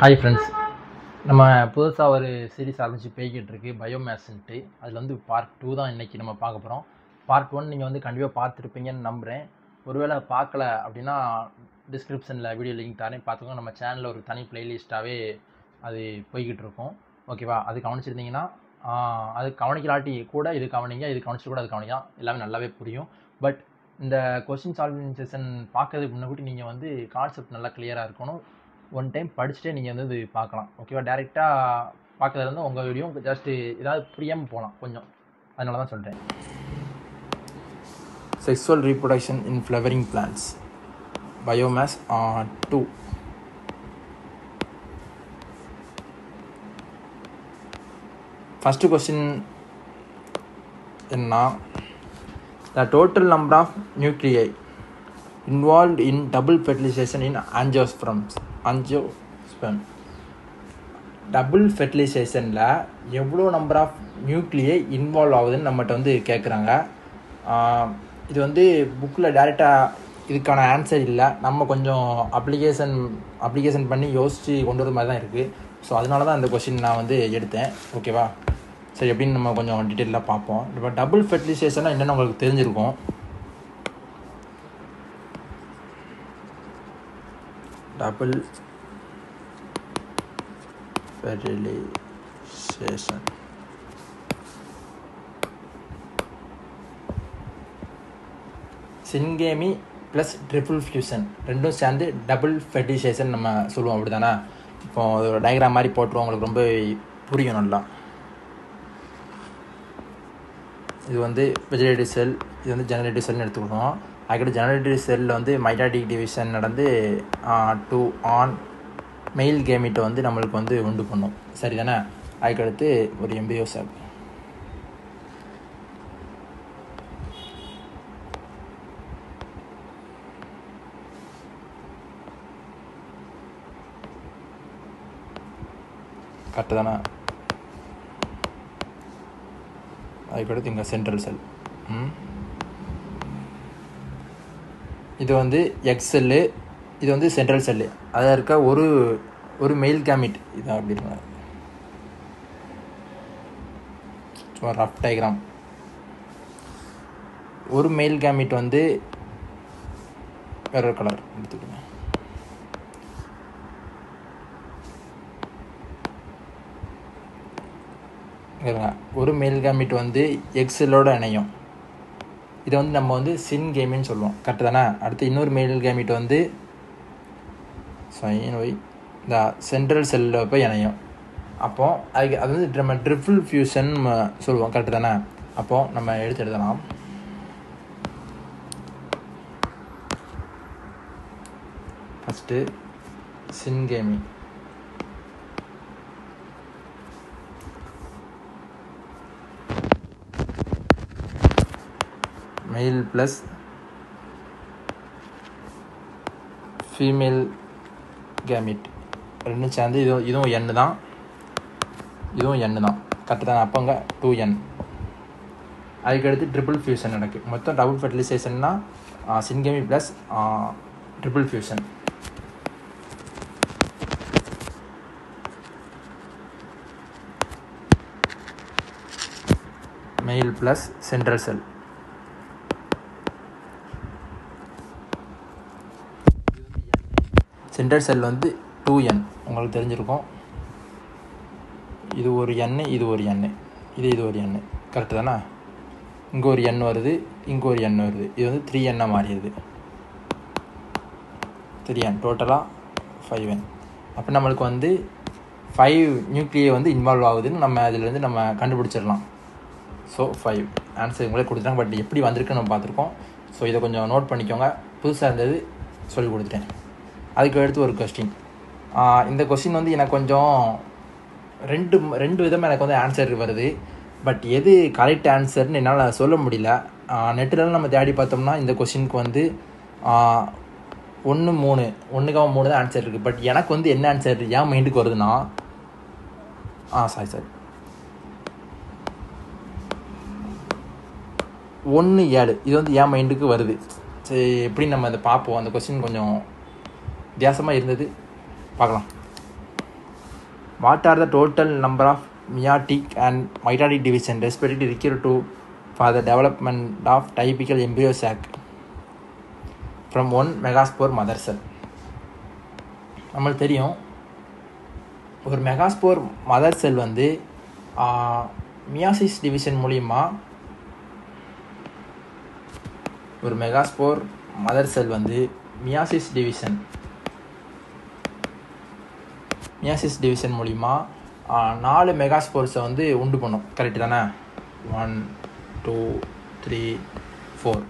Hi friends, நம்ம புதுசாக ஒரு சீரிஸ் ஆரம்பித்து போய்கிட்டு இருக்கு பயோமேஸ்ன்ட்டு. அதில் வந்து பார்ட் 2 தான் இன்றைக்கி நம்ம பார்க்க போகிறோம். பார்ட் 1 நீங்கள் வந்து கண்டிப்பாக பார்த்துருப்பீங்கன்னு நம்புகிறேன். ஒருவேளை பார்க்கல அப்படின்னா டிஸ்கிரிப்ஷனில் வீடியோ லிங்க் தரேன், பார்த்துக்கோங்க. நம்ம சேனலில் ஒரு தனி பிளேலிஸ்ட்டாகவே அது போய்கிட்டு இருக்கும், ஓகேவா? அது கவனிச்சிருந்தீங்கன்னா அது கவனிக்கலாட்டி கூட இது கவனிங்க, இது கவனிச்சு கூட அது கவனிக்கலாம், எல்லாமே நல்லாவே புரியும். பட் இந்த கொஸ்டின் சால்விங் செஷன் பார்க்கறதுக்கு முன்னாடி நீங்கள் வந்து கான்செப்ட் நல்லா கிளியராக இருக்கணும். ஒன் டைம் படிச்சுட்டே நீங்கள் வந்து இது பார்க்கலாம், ஓகேவா? டேரெக்டாக பார்க்கறதுல இருந்து உங்கள் வீடியோ ஜஸ்ட்டு ஏதாவது புரியாமல் போகலாம் கொஞ்சம், அதனால தான் சொல்கிறேன். Sexual reproduction in flowering plants biomaths 2. First question என்ன? The total number of nuclei involved in double fertilization in angiosperms. Double ஃபெர்டிலைசேஷனில் எவ்வளோ நம்பர் ஆஃப் நியூக்ளியை இன்வால்வ் ஆகுதுன்னு நம்மகிட்ட வந்து கேட்குறாங்க. இது வந்து புக்கில் டேரெக்டாக இதுக்கான ஆன்சர் இல்லை, நம்ம கொஞ்சம் அப்ளிகேஷன் பண்ணி யோசித்து கொண்டு வர மாதிரி தான் இருக்குது. ஸோ அதனால தான் இந்த கொஸ்டின் நான் வந்து எடுத்தேன், ஓகேவா? சரி, எப்படின்னு நம்ம கொஞ்சம் டீட்டெயிலாக பார்ப்போம். இப்போ டபுள் ஃபெர்டிலைசேஷன்னா என்னென்னு உங்களுக்கு தெரிஞ்சிருக்கும். Double fertilization syngamy plus triple fusion ரெண்டும் சேர்ந்து டபுள் ஃபெர்டிலைசேஷன் நம்ம சொல்லுவோம், அப்படி தானே? இப்போ ஒரு டயக்ராம் மாதிரி போட்டுருவோம், உங்களுக்கு ரொம்ப புரியும் நல்லா. இது வந்து வெஜிடேட்டிவ் செல், இது வந்து ஜெனரேட்டிவ் செல்னு எடுத்துக்கணும். அதுக்கடுத்து ஜெனரேட்டிவ் செல்லில் வந்து மைட்டாட்டிக் டிவிஷன் நடந்து 2 ஆன் மெயில் கேமிட்டை வந்து நம்மளுக்கு வந்து உண்டு பண்ணும், சரி தானே? அதுக்கடுத்து ஒரு எம்பிஓ செல். கரெக்டு தானே? அதுக்கடுத்து இங்கே சென்ட்ரல் செல். இது வந்து எக்ஸ் செல்லு, இது வந்து சென்ட்ரல் செல்லு. அதில் இருக்க ஒரு மெயில் கேமிட் இதான், அப்படி இருக்க ரஃப் டயக்ராம். ஒரு மெயில் கேமிட் வந்து வேற கலர் எடுத்துக்கோங்க. ஒரு மெயில் கேமிட் வந்து எக்ஸலோட இணையும், இதை வந்து நம்ம வந்து சின் கேமின்னு சொல்லுவோம், கரெக்டு தானே? அடுத்து இன்னொரு மெயில் கேமிட் வந்து சைன் ஒய் இந்த சென்ட்ரல் செல்லில் போய் இணையும். அப்போது அது வந்து நம்ம ட்ரிபிள் ஃபியூஷன் சொல்லுவோம், கரெக்டு தானே? அப்போது நம்ம எழுதலாம். First syngamy, male plus female gamete ரெண்டும் சேர்ந்து இதுவும் எண்ணு தான், இதுவும் எண்ணு தான், கரெக்டு தான்? அப்போங்க 2n. அதுக்கடுத்து ட்ரிபிள் ஃபியூஷன் நடக்கு. மொத்தம் டபுள் ஃபெர்டிலைசேஷன்னா syngamy plus triple fusion. Male plus central cell. Central cell வந்து 2n உங்களுக்கு தெரிஞ்சிருக்கும். இது ஒரு எண்ணு, இது ஒரு எண்ணு, இது ஒரு எண்ணு, கரெக்டு தானே? இங்கே ஒரு எண் வருது, இங்கே ஒரு எண் வருது, இது வந்து 3n மாறிடுது. 3n டோட்டலாக 5n. அப்போ நம்மளுக்கு வந்து 5 நியூக்ளியை வந்து இன்வால்வ் ஆகுதுன்னு நம்ம அதிலேருந்து நம்ம கண்டுபிடிச்சிடலாம். ஸோ 5 ஆன்சர் உங்களே கொடுத்துட்டாங்க, பட் எப்படி வந்திருக்குன்னு நம்ம பார்த்துருக்கோம். ஸோ இதை கொஞ்சம் நோட் பண்ணிக்கோங்க, புதுசாக இருந்தது சொல்லி கொடுத்துட்டேன். அதுக்கு அடுத்து ஒரு கொஸ்டின். இந்த கொஸ்டின் வந்து எனக்கு கொஞ்சம் ரெண்டு விதமாக எனக்கு வந்து ஆன்சர் வருது, பட் எது கரெக்ட் ஆன்சர்னு என்னால் சொல்ல முடியல. நெட்டில் நம்ம தேடி பார்த்தோம்னா இந்த கொஸ்டினுக்கு வந்து 1.3 தான் ஆன்சர் இருக்குது. பட் எனக்கு வந்து என்ன ஆன்சர் ஏன் மைண்டுக்கு வருதுன்னா, சாரி 1.7 இது வந்து என் மைண்டுக்கு வருது. சரி, எப்படி நம்ம அதை பார்ப்போம். அந்த கொஸ்டின் கொஞ்சம் வித்தியாசமாக இருந்தது, பார்க்கலாம். What are the total number of meiotic and mitotic division respectively required for the development of typical embryo sac from 1 megaspore mother cell? நம்மளுக்கு தெரியும் ஒரு மெகாஸ்போர் மதர் செல் வந்து மியாசிஸ் டிவிஷன் மூலிமா ஒரு மெகாஸ்போர் மதர் செல் வந்து மியாசிஸ் டிவிஷன் மூலிமா 4 மெகாஸ்போர்ஸை வந்து உண்டு பண்ணும். கரெக்டு தானே? 1 2 3 4.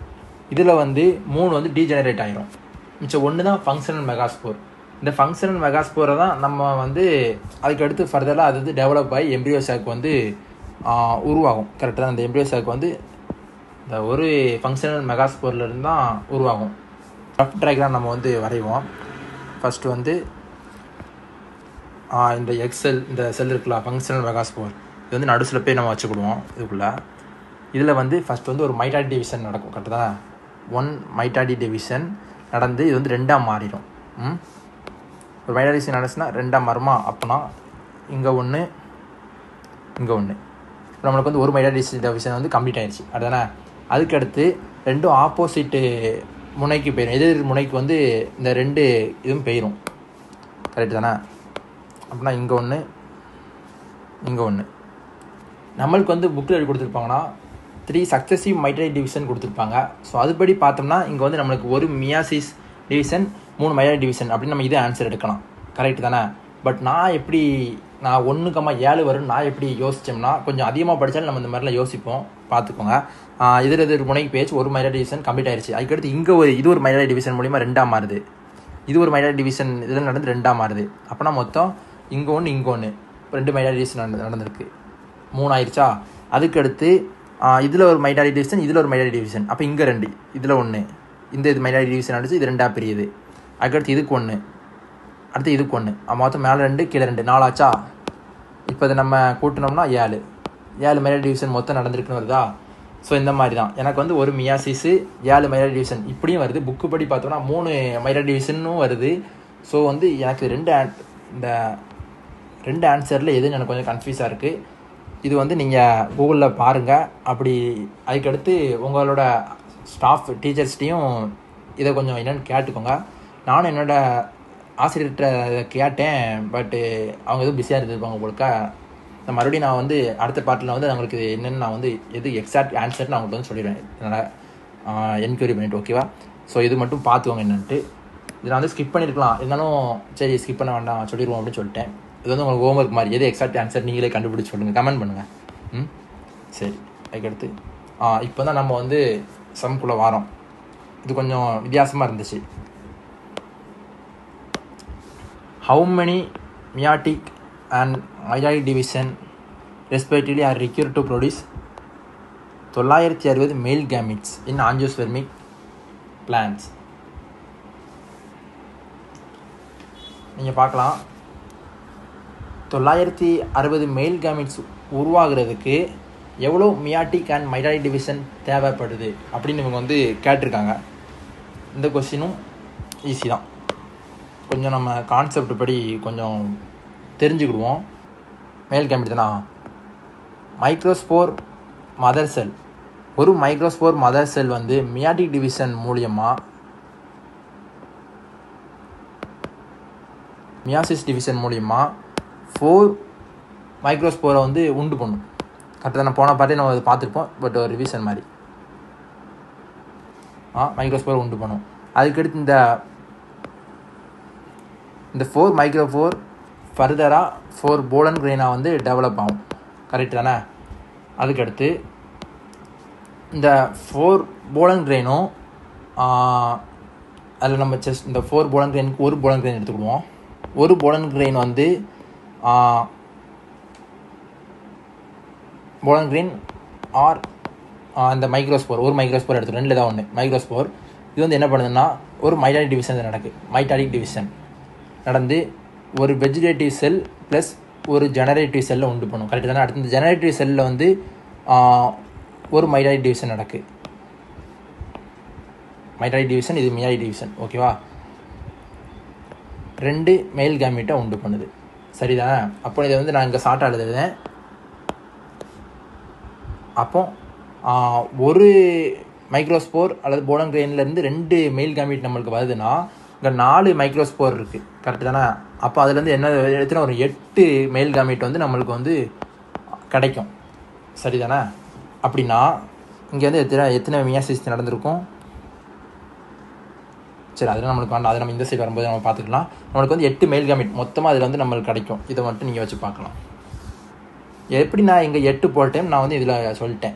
இதில் வந்து 3 வந்து டீஜெனரேட் ஆகிரும். மிச்சம் ஒன்று தான் ஃபங்க்ஷனல் மெகாஸ்போர். இந்த ஃபங்க்ஷனல் மெகாஸ்போரை தான் நம்ம வந்து அதுக்கடுத்து ஃபர்தராக அது வந்து டெவலப் ஆகி எம்ப்ரியோ சாக் வந்து உருவாகும். கரெக்டாக தான்? அந்த எம்ப்ரியோ சாக் வந்து இந்த ஒரு ஃபங்க்ஷனல் மெகாஸ்போர்லேருந்து தான் உருவாகும். ரஃப் டயக்ராம் நம்ம வந்து வரைவோம். ஃபஸ்ட்டு வந்து இந்த எக்ஸெல் இந்த செல் இருக்குல்ல, ஃபங்க்ஷனல் மெகாஸ்போர், இது வந்து நடுசில் போய் நம்ம வச்சுக்கிடுவோம். இதுக்குள்ளே இதில் வந்து ஃபஸ்ட் வந்து ஒரு மைட்டாடி டிவிஷன் நடக்கும். கரெக்டாக தான்? 1 மைட்டாடி டிவிஷன் நடந்து இது வந்து 2ஆக மாறிடும். ஒரு மைட்டாடி டிவிஷன் நடந்துச்சுன்னா 2ஆக மாறுமா? அப்போனா இங்கே ஒன்று இங்கே ஒன்று. நம்மளுக்கு வந்து ஒரு மைட்டாடி டிவிஷன் வந்து கம்ப்ளீட் ஆகிடுச்சு. அதுதானே? அதுக்கடுத்து 2 ஆப்போசிட்டு முனைக்கு போயிடும். எதிர் முனைக்கு வந்து இந்த 2 இதுவும் போயிடும். கரெக்டு தானே? அப்படின்னா இங்கே ஒன்று இங்கே ஒன்று. நம்மளுக்கு வந்து புக்கில் எழுதி கொடுத்துருப்பாங்கன்னா 3 சக்ஸஸிவ் மைட்டாடி டிவிஷன் கொடுத்துருப்பாங்க. ஸோ அதுபடி பார்த்தோம்னா இங்கே வந்து நம்மளுக்கு ஒரு மியாசிஸ் டிவிஷன் 3 மைட்டாடி டிவிஷன் அப்படின்னு நம்ம இதே ஆன்சர் எடுக்கலாம். கரெக்டு தானே? பட் நான் 1,7 வரும்னு நான் எப்படி யோசித்தோம்னா, கொஞ்சம் அதிகமாக படித்தாலும் நம்ம இந்த மாதிரிலாம் யோசிப்போம். பார்த்துக்கோங்க. எதிர் முனைக்கு பேச்சு ஒரு மைட்டாடி டிவிஷன் கம்ப்ளீட் ஆயிடுச்சு. அதுக்கடுத்து இங்கே இது ஒரு மைட்டாடி டிவிஷன் மூலிமா 2ஆக மாறுது. இது ஒரு மைட்டாடி டிவிஷன் இதில் நடந்து 2ஆக மாறுது. அப்போனா மொத்தம் இங்கே ஒன்று இங்கே ஒன்று 2 மைட்டாடி டிவிஷன் நடந்திருக்கு. 3 ஆயிடுச்சா? அதுக்கடுத்து இதில் ஒரு மைட்டாடி டிவிஷன், இதில் ஒரு மைட்டாடி டிவிஷன். அப்போ இங்கே 2, இதில் ஒன்று, இது மைட்டாடி டிவிஷன் அடிச்சு இது 2ஆக பிரியுது. அதுக்கடுத்து இதுக்கு 1, அடுத்து இதுக்கு 1, மொத்தம் மேலே 2 கீழே 2, 4 ஆச்சா? இப்போ இதை நம்ம கூட்டினோம்னா 7 மைட்டாடி டிவிஷன் மொத்தம் நடந்திருக்குன்னு வருதா? ஸோ இந்த மாதிரி தான் எனக்கு வந்து ஒரு மியாசிஸு 7 மைட்டாடி டிவிஷன் இப்படியும் வருது. புக்கு படி பார்த்தோம்னா 3 மைட்டாடி டிவிஷனும் வருது. ஸோ வந்து எனக்கு இந்த 2 ஆன்சரில் எதுன்னு எனக்கு கொஞ்சம் கன்ஃபியூஸாக இருக்குது. இது வந்து நீங்கள் கூகுளில் பாருங்கள். அப்படி அதுக்கடுத்து உங்களோட ஸ்டாஃப் டீச்சர்ஸ்டையும் இதை கொஞ்சம் என்னென்னு கேட்டுக்கோங்க. நானும் என்னோடய ஆசிரியர்கிட்ட இதை கேட்டேன். பட்டு அவங்க எதுவும் பிஸியாக இருந்திருப்பாங்க உங்களுக்கு. மறுபடியும் நான் வந்து அடுத்த பாட்டில் வந்து அவங்களுக்கு என்னென்னு நான் வந்து எது எக்ஸாக்ட் ஆன்சர்னு நான் அவங்களுக்கு வந்து சொல்லிடுவேன். என்னால் என்கொயரி பண்ணிவிட்டு. ஓகேவா? ஸோ இது மட்டும் பார்த்துக்கோங்க என்னன்ட்டு. இதை நான் வந்து ஸ்கிப் பண்ணியிருக்கலாம். இருந்தாலும் சரி ஸ்கிப் பண்ண வேண்டாம் சொல்லிடுவோம் அப்படின்னு சொல்லிட்டேன். இது வந்து உங்களுக்கு ஹோம்ஒர்க் மாதிரி. எது எக்ஸாக்ட் ஆன்சர் நீங்களே கண்டுபிடிச்சி சொல்லுங்கள், கமெண்ட் பண்ணுங்கள். சரி. அதுக்கடுத்து இப்போ தான் நம்ம வந்து சம்குள்ளே வாரோம். இது கொஞ்சம் வித்தியாசமாக இருந்துச்சு. How many meiotic and mitotic division respectively are required to produce 960 male gametes in angiospermic plants? நீங்கள் பார்க்கலாம், 960 மேல் கேமிட்ஸ் உருவாகிறதுக்கு எவ்வளோ மியாட்டிக் அண்ட் மைட்டாடிக் டிவிஷன் தேவைப்படுது அப்படின்னு இவங்க வந்து கேட்டிருக்காங்க. இந்த கொஸ்டினும் ஈஸி தான். கொஞ்சம் நம்ம கான்செப்ட் படி கொஞ்சம் தெரிஞ்சுக்கிடுவோம். மேல் கேமிட் தானா? மைக்ரோஸ்போர் மதர் செல். ஒரு மைக்ரோஸ்போர் மதர் செல் வந்து மியாட்டிக் டிவிஷன் மூலியமாக மியாசிஸ் டிவிஷன் மூலிமா 4 மைக்ரோஸ்போரை வந்து உண்டு பண்ணும். கரெக்டாக நான் போன பாட்டே நம்ம அதை பார்த்துருப்போம். பட் ஒரு ரிவிஷன் மாதிரி மைக்ரோஸ்போரை உண்டு பண்ணும். அதுக்கடுத்து இந்த 4 மைக்ரோஸ்போர் ஃபர்தராக 4 போலன் கிரெயினாக வந்து டெவலப் ஆகும். கரெக்ட் தானே? அதுக்கடுத்து இந்த 4 போலன் கிரெயினும் அதில் நம்ம இந்த 4 போலன் கிரெயினுக்கு ஒரு போலன் கிரெயின் எடுத்துக்கிடுவோம். ஒரு போலன் கிரெயின் வந்து போலன் கிரெயின் ஆர் அந்த மைக்ரோஸ்போர், ஒரு மைக்ரோஸ்போர் எடுத்துக்கணும். 2 தான் ஒன்று மைக்ரோஸ்போர். இது வந்து என்ன பண்ணுதுன்னா ஒரு மைட்டாடிக் டிவிஷன் மைட்டாடிக் டிவிஷன் நடந்து ஒரு வெஜிடேட்டிவ் செல் ப்ளஸ் ஒரு ஜெனரேட்டிவ் செல்லை உண்டு பண்ணும். கரெக்டு தானே? அடுத்து இந்த ஜெனரேட்டிவ் செல்லில் வந்து ஒரு மைட்டாடிக் டிவிஷன் நடக்கு. மைட்டாடிக் டிவிஷன், இது மியாடிக் டிவிஷன். ஓகேவா? 2 மேல் கேமிட்டை உண்டு பண்ணுது. சரிதானே? அப்போ இதை வந்து நான் இங்கே ஷார்ட்டாக எழுதுறேன். அப்போ ஒரு மைக்ரோஸ்போர் அல்லது போலன் கிரெயின்லேருந்து 2 மெயில் கேமிட் நம்மளுக்கு வருதுன்னா இங்கே 4 மைக்ரோஸ்போர் இருக்குது. கரெக்டு தானே? அப்போ அதுலேருந்து என்ன எத்தனை ஒரு 8 மெயில் கேமிட் வந்து நம்மளுக்கு வந்து கிடைக்கும். சரிதானே? அப்படின்னா இங்கே வந்து எத்தனை மியாசிஸ் நடந்திருக்கும்? சரி, அதெல்லாம் நம்மளுக்கு வேண்டாம். அதை நம்ம இந்த சைடு வரும்போது நம்ம பார்த்துக்கலாம். நம்மளுக்கு வந்து 8 மெயில் கேமிட் மொத்தமாக அதில் வந்து நம்மளுக்கு கிடைக்கும். இதை மட்டும் நீங்கள் வச்சு பார்க்கலாம். எப்படி நான் இங்கே 8 போட்டேன் நான் வந்து இதில் சொல்லிட்டேன்.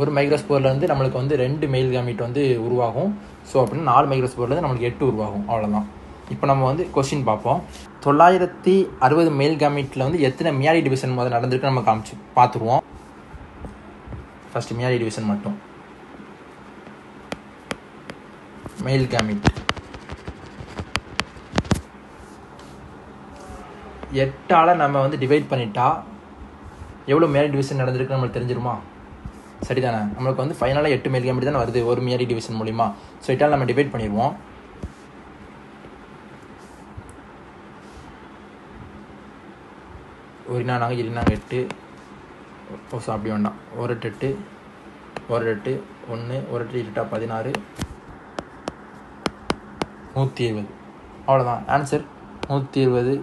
ஒரு மைக்ரோஸ்போர்லேருந்து நம்மளுக்கு வந்து 2 மெயில் கேமிட் வந்து உருவாகும். ஸோ அப்படின்னா 4 மைக்ரோஸ்போர்லேருந்து நம்மளுக்கு 8 உருவாகும். அவ்வளோதான். இப்போ நம்ம வந்து கொஸ்டின் பார்ப்போம். 960 மெயில் கேமிட்டில் வந்து எத்தனை மியாரி டிவிஷன் முதல்ல நடந்திருக்கு நம்ம பார்த்துருவோம். ஃபஸ்ட்டு மியாரி டிவிஷன் மட்டும். மெயில் கேமிட் 8ஆல் நம்ம வந்து டிவைட் பண்ணிட்டா எவ்வளோ மியாரி டிவிஷன் நடந்திருக்கு நம்மளுக்கு தெரிஞ்சிருமா? சரிதானே? நம்மளுக்கு வந்து ஃபைனலாக 8 மெயில் கேமிட் தானே வருது ஒரு மியாரி டிவிஷன் மூலிமா. ஸோ 8ஆல் நம்ம டிவைட் பண்ணிடுவோம். நாங்கள் 8 ஸோ அப்படி வேண்டாம். 1 8 1 8 1 1 8 16 120. அவ்வளோதான் ஆன்சர். 120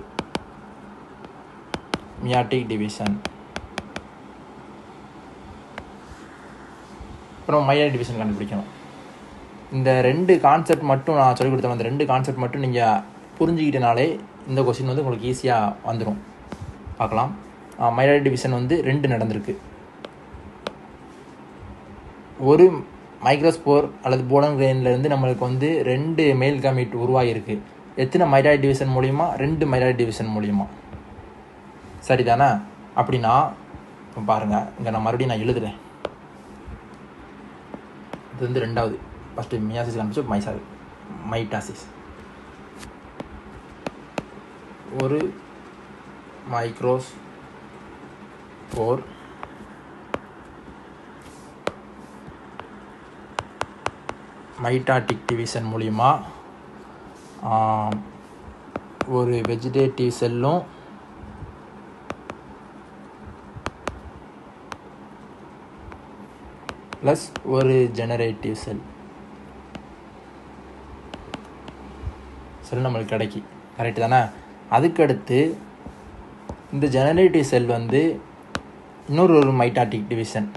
meiotic division. அப்புறம் மையாரிக் டிவிஷன் கண்டுபிடிக்கணும். இந்த 2 கான்செப்ட் மட்டும் நான் சொல்லிக் கொடுத்தேன். அந்த 2 கான்செப்ட் மட்டும் நீங்கள் புரிஞ்சுக்கிட்டனாலே இந்த கொஸ்டின் வந்து உங்களுக்கு ஈஸியாக வந்துடும். பார்க்கலாம். மையாரிக் டிவிஷன் வந்து 2 நடந்திருக்கு. ஒரு மைக்ரோஸ்போர் அல்லது போலன் கிரெயின்லேருந்து நம்மளுக்கு வந்து 2 மெயில் கேமிட் உருவாகிருக்கு. எத்தனை மையாரிக் டிவிஷன் மூலிமா? 2 மையாரிக் டிவிஷன் மூலிமா. சரிதானே? அப்படின்னா இப்போ பாருங்கள், இங்கே நான் மறுபடியும் நான் எழுதுகிறேன். இது வந்து 2வது. ஃபஸ்ட்டு மியாசிஸ் காமிச்சு மைட்டாசிஸ். ஒரு மைக்ரோஸ்போர் மைட்டாட்டிக் டிவிஷன் மூலிமா ஒரு வெஜிடேட்டிவ் செல்லும் ப்ளஸ் ஒரு ஜெனரேட்டிவ் செல் நம்மளுக்கு கிடைக்கி. கரெக்டு தானே? அதுக்கடுத்து இந்த ஜெனரேட்டிவ் செல் வந்து ஒரு மைட்டாட்டிக் டிவிஷன்.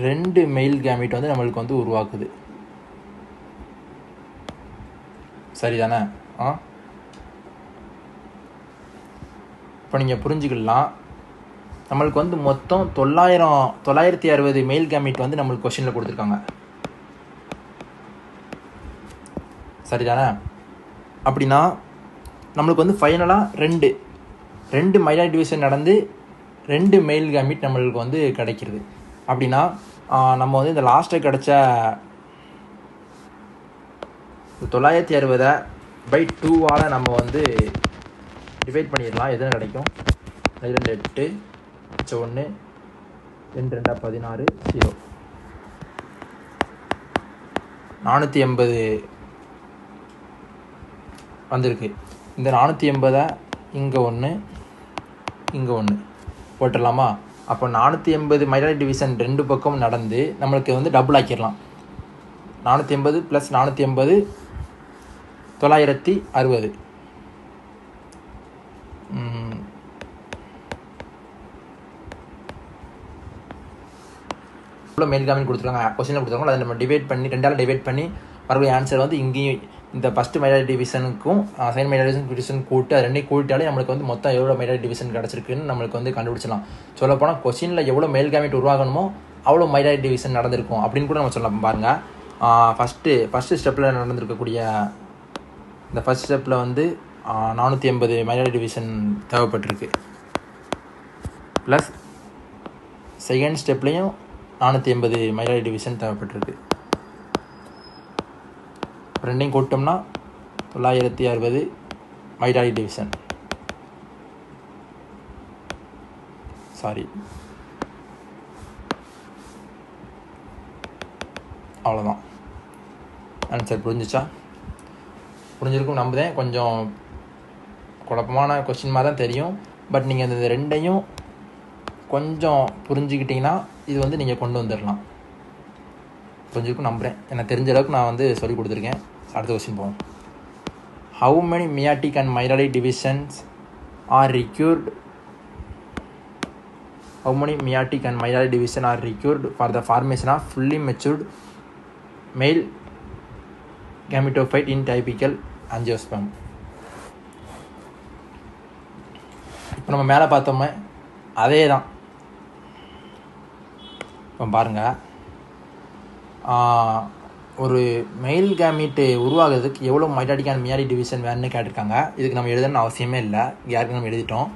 ரெண்டு மெயில் கேமிட் வந்து நம்மளுக்கு வந்து உருவாக்குது. சரிதானே? இப்போ நீங்கள் புரிஞ்சுக்கலாம். நம்மளுக்கு வந்து மொத்தம் 960 மெயில் கேமிட் வந்து நம்மளுக்கு கொஸ்டினில் கொடுத்துருக்காங்க. சரிதானே? அப்படின்னா நம்மளுக்கு வந்து ஃபைனலாக ரெண்டு மையாரிக் டிவிஷன் நடந்து 2 மெயில் கேமிட் நம்மளுக்கு வந்து கிடைக்கிறது. அப்படின்னா நம்ம வந்து இந்த லாஸ்ட்டு கிடைச்ச 960/2 நம்ம வந்து டிவைட் பண்ணிடலாம். எதுவும் கிடைக்கும்? 2 8 1 2 2 16 0 480 வந்திருக்கு. இந்த 480 இங்கே 1 இங்கே 1 போட்டுடலாமா? அப்போ 480 மையாரிக் டிவிஷன் 2 பக்கம் நடந்து நம்மளுக்கு வந்து டபுள் ஆக்கிடலாம். 480 + 480 960. எவ்வளோ மெயில் கேமிட் கொடுத்துருக்காங்க கொஸ்டினில் கொடுத்துருக்காங்க. அதை நம்ம டிவைட் பண்ணி 2ஆல் டிவைட் பண்ணி வரக்கூடிய ஆன்சர் வந்து இங்கேயும் இந்த ஃபஸ்ட்டு மையாரிக் டிவிஷனுக்கும் செகண்ட் மையாரிக் டிவிஷன் கூட்டு அது 2 கூட்டாலே நம்மளுக்கு வந்து மொத்தம் எவ்வளோ மையாரிக் டிவிஷன் கிடச்சிருக்குன்னு நம்மளுக்கு வந்து கண்டுபிடிச்சலாம். சொல்லப்போனால் கொஸ்டினில் எவ்வளோ மெயில் கேமிட் உருவாகணுமோ அவ்வளோ மையாரிக் டிவிஷன் நடந்திருக்கும் அப்படின்னு கூட நம்ம சொல்லலாம். பாருங்கள், ஃபஸ்ட்டு ஸ்டெப்பில் நடந்திருக்கக்கூடிய இந்த ஃபஸ்ட் ஸ்டெப்பில் வந்து 480 மையாரிக் டிவிஷன் தேவைப்பட்டிருக்கு. ப்ளஸ் செகண்ட் ஸ்டெப்லேயும் 480 மையாரிக் டிவிஷன் தேவைப்பட்டிருக்கு. ரெண்டையும் கூட்டோம்னா 960 மையாரிக் டிவிஷன். அவ்வளோதான். ஆன்சர் புரிஞ்சிச்சா? புரிஞ்சிருக்கும் நம்புதேன். கொஞ்சம் குழப்பமான கொஸ்டின் மாதிரி தான் தெரியும். பட் நீங்கள் இந்த ரெண்டையும் கொஞ்சம் புரிஞ்சுக்கிட்டிங்கன்னா இது வந்து நீங்கள் கொண்டு வந்துடலாம். புரிஞ்சிருக்கும் நம்புகிறேன். எனக்கு தெரிஞ்ச அளவுக்கு நான் வந்து சொல்லி கொடுத்துருக்கேன். அடுத்த கொஸ்டின் போவோம். How many meiotic and meiotic divisions are required? How many meiotic and meiotic divisions are required for the formation of fully matured male gametophyte in typical angiosperm? இப்போ நம்ம மேலே பார்த்தோமே அதே தான். இப்போ பாருங்கள், ஒரு மெயில் கேமீட்டு உருவாகிறதுக்கு எவ்வளோ மைட்டாட்டிக் அண்ட் மியாட்டிக் டிவிஷன் வேணும்னு கேட்டிருக்காங்க. இதுக்கு நம்ம எழுதணும்னு அவசியமே இல்லை, யாருக்கு நம்ம எழுதிட்டோம்.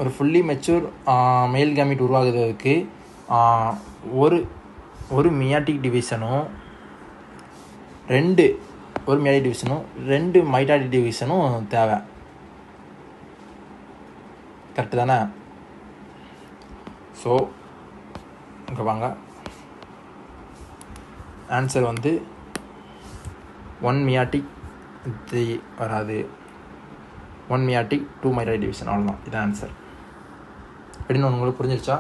ஒரு ஃபுல்லி மெச்சூர் மெயில் கேமீட் உருவாகிறதுக்கு ஒரு மியாட்டிக் டிவிஷனும் ஒரு மியாட்டிக் டிவிஷனும் 2 மைட்டாட்டிக் டிவிஷனும் தேவை. கரெக்டு தானே? ஸோ இங்கே வாங்க, ஆன்சர் வந்து 1 மியாட்டிக் 3 வராது, 1 மியாட்டிக் 2 மைட்டாட்டிக் டிவிஷன், அவ்வளோதான். இதான் ஆன்சர். எப்படின்னு உங்களுக்கு புரிஞ்சிருச்சா?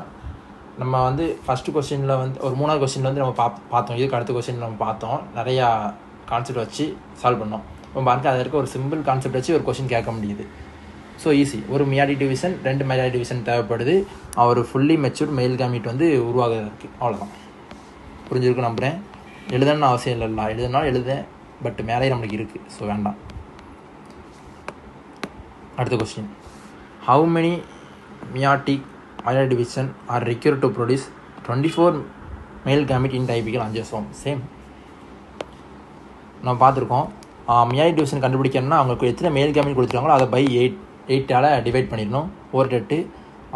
நம்ம வந்து ஃபஸ்ட்டு கொஸ்டினில் வந்து ஒரு 3வது கொஸ்டினில் வந்து நம்ம பார்த்தோம். இதுக்கு அடுத்த கொஸ்டின் நம்ம பார்த்தோம், நிறையா கான்செப்ட் வச்சு சால்வ் பண்ணோம். இப்போ பாருங்க, அதில் இருக்க ஒரு சிம்பிள் கான்செப்ட் வச்சு ஒரு கொஸ்டின் கேட்க முடியுது. So easy. ஒரு மியாட்டிக் டிவிஷன் 2 மைட்டாட்டிக் டிவிஷன் தேவைப்படுது ஒரு ஃபுல்லி மெச்சூர்ட் மெயில் கேமீட் வந்து உருவாகிறதுக்கு. அவ்வளோதான். புரிஞ்சிருக்கும் நம்புகிறேன். எழுதணும்னு அவசியம் இல்லைல்ல, எழுதுனாலும் எழுதேன், பட் மேலே நம்மளுக்கு இருக்குது, ஸோ வேண்டாம். அடுத்த question. How many meiotic mitotic division are required to produce 24 male gamete in typical angiosperm? Same நம்ம பார்த்துருக்கோம். மியாட்டிக் டிவிஷன் கண்டுபிடிக்கணும்னா அவங்களுக்கு எத்தனை மெயில் கேமீட் கொடுத்துருக்காங்களோ அதை பை 8ஆல் டிவைட் பண்ணிடணும். 4 8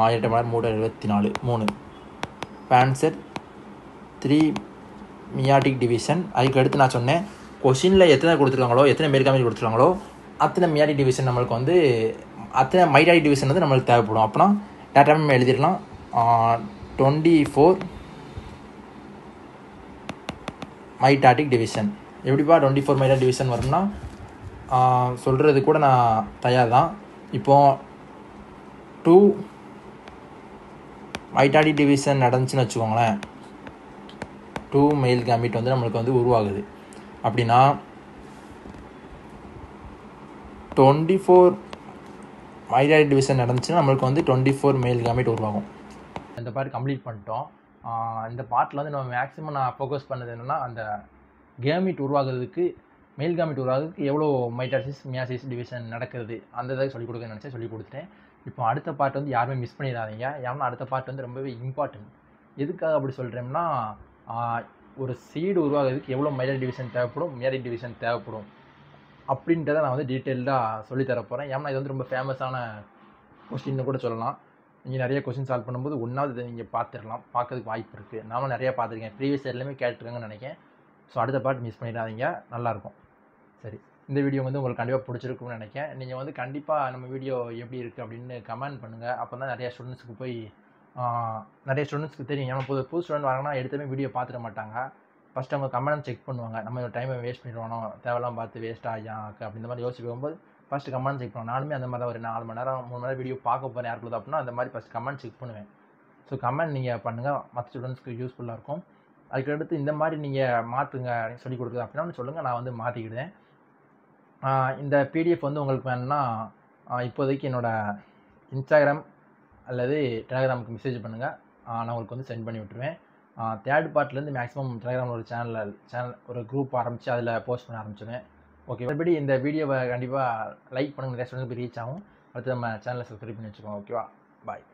8 3 24 3. இப்போ ஆன்சர் 3 மியாட்டிக் டிவிஷன். அதுக்கு அடுத்து நான் சொன்னேன், கொஷினில் எத்தனை கொடுத்துருக்காங்களோ, எத்தனை மெயில் கேமீட் கொடுத்துருக்காங்களோ அத்தனை மியாட்டிக் டிவிஷன் நம்மளுக்கு வந்து அத்தனை மைட்டாட்டிக் டிவிஷன் வந்து நம்மளுக்கு தேவைப்படும். அப்படின்னா டேட்டா நம்ம எழுதிடலாம். 24 மைட்டாட்டிக் டிவிஷன். எப்படிப்பா 24 மைட்டாட்டிக் டிவிஷன் வரும்னா சொல்கிறது கூட நான் தயார் தான். இப்போது 2 மைட்டாட்டிக் டிவிஷன் நடந்துச்சுன்னு வச்சுக்கோங்களேன், 2 மெயில் கேமீட் வந்து நம்மளுக்கு வந்து உருவாகுது. அப்படின்னா 24 மைட்டாட்டிக் டிவிஷன் நடந்துச்சுன்னா நம்மளுக்கு வந்து 24 மெயில் கேமீட் உருவாகும். இந்த பார்ட் கம்ப்ளீட் பண்ணிட்டோம். இந்த பார்ட்டில் வந்து நம்ம மேக்ஸிமம் நான் ஃபோக்கஸ் பண்ணது என்னென்னா, அந்த கேமீட் உருவாகிறதுக்கு மெயில் கேமீட் உருவாகிறதுக்கு எவ்வளோ மைட்டாசிஸ் மியாசிஸ் டிவிஷன் நடக்குது அந்த இதை சொல்லிக் கொடுக்க நினச்சேன், சொல்லி கொடுத்துட்டேன். இப்போ அடுத்த பார்ட் வந்து யாருமே மிஸ் பண்ணிடாதீங்க. ஏன்னா அடுத்த பார்ட் வந்து ரொம்பவே இம்பார்ட்டன்ட். எதுக்காக அப்படி சொல்கிறேன்னா, ஒரு சீடு உருவாகிறதுக்கு எவ்வளோ மைட்டாட்டிக் டிவிஷன் தேவைப்படும், மியாட்டிக் டிவிஷன் தேவைப்படும் அப்படின்றத நான் வந்து டீட்டெயில்டாக சொல்லித்தர போகிறேன். ஏன்னா இது வந்து ரொம்ப ஃபேமஸான கொஸ்டின்னு கூட சொல்லலாம். நீங்கள் நிறைய கொஸ்டின் சால்வ் பண்ணும்போது ஒன்றாவது இதை நீங்கள் பார்த்துடலாம், பார்க்கறதுக்கு வாய்ப்பு இருக்குது. நானும் நிறையா பார்த்துருக்கேன், ப்ரீவியஸ் இயர்லேயுமே கேட்டுருக்கேன்னு நினைக்கிறேன். ஸோ அடுத்த பார்ட் மிஸ் பண்ணிடாதீங்க, நல்லாயிருக்கும். சரி, இந்த வீடியோ வந்து உங்களுக்கு கண்டிப்பாக பிடிச்சிருக்கும்னு நினைக்கிறேன். நீங்கள் வந்து கண்டிப்பாக நம்ம வீடியோ எப்படி இருக்குது அப்படின்னு கமெண்ட் பண்ணுங்கள். அப்போ தான் நிறையா ஸ்டூடெண்ட்ஸுக்கு போய் நிறைய ஸ்டூடெண்ட்ஸ்க்கு தெரியும். ஏன்னா புது ஸ்டூடெண்ட் வராங்கன்னா எடுத்துமே வீடியோ பார்த்துட மாட்டாங்க. ஃபஸ்ட்டு அவங்க கமெண்ட் செக் பண்ணுவாங்க. நம்ம டைமை வேஸ்ட் பண்ணிடுவானோ, தேவையெல்லாம் பார்த்து வேஸ்ட் ஆகியாக்கு அப்படின்ற மாதிரி யோசிச்சு போகும்போது ஃபஸ்ட்டு கமெண்ட் செக் பண்ணுவேன். நானுமே அந்த மாதிரி தான் ஒரு 4 மணி நேரம் 3 மணி நேரம் வீடியோ பார்க்க போகிறேன் யாருக்குள்ளது அப்படின்னா அந்த மாதிரி ஃபஸ்ட் கமெண்ட் செக் பண்ணுவேன். ஸோ கமெண்ட் நீங்கள் பண்ணுங்கள், மற்ற ஸ்டூடெண்ட்ஸ்க்கு யூஸ்ஃபுல்லாக இருக்கும். அதுக்கடுத்து இந்த மாதிரி நீங்கள் மாற்றுங்க சொல்லிக் கொடுக்குது அப்படின்னா சொல்லுங்கள், நான் வந்து மாற்றிக்கிடுவேன். இந்த பிடிஎஃப் வந்து உங்களுக்கு வேணும்னா இப்போதைக்கு என்னோடய இன்ஸ்டாகிராம் அல்லது டெலகிராமுக்கு மெசேஜ் பண்ணுங்கள், நான் உங்களுக்கு வந்து சென்ட் பண்ணி விட்டுருவேன். தேர்ட் பார்ட்லேருந்து மேக்ஸிமம் டெலகிராமில் ஒரு சேனல் ஒரு குரூப் ஆரம்பித்து அதில் போஸ்ட் பண்ண ஆரம்பிச்சுடுவேன். ஓகே, மறுபடி இந்த வீடியோவை கண்டிப்பாக லைக் பண்ணுங்கள், நிறைய ஸ்டூடெண்ட்ஸ் ரீச் ஆகும். அடுத்து நம்ம சேனலை சப்ஸ்கிரைப் பண்ணி வச்சுக்கோங்க. ஓகேவா? பாய்.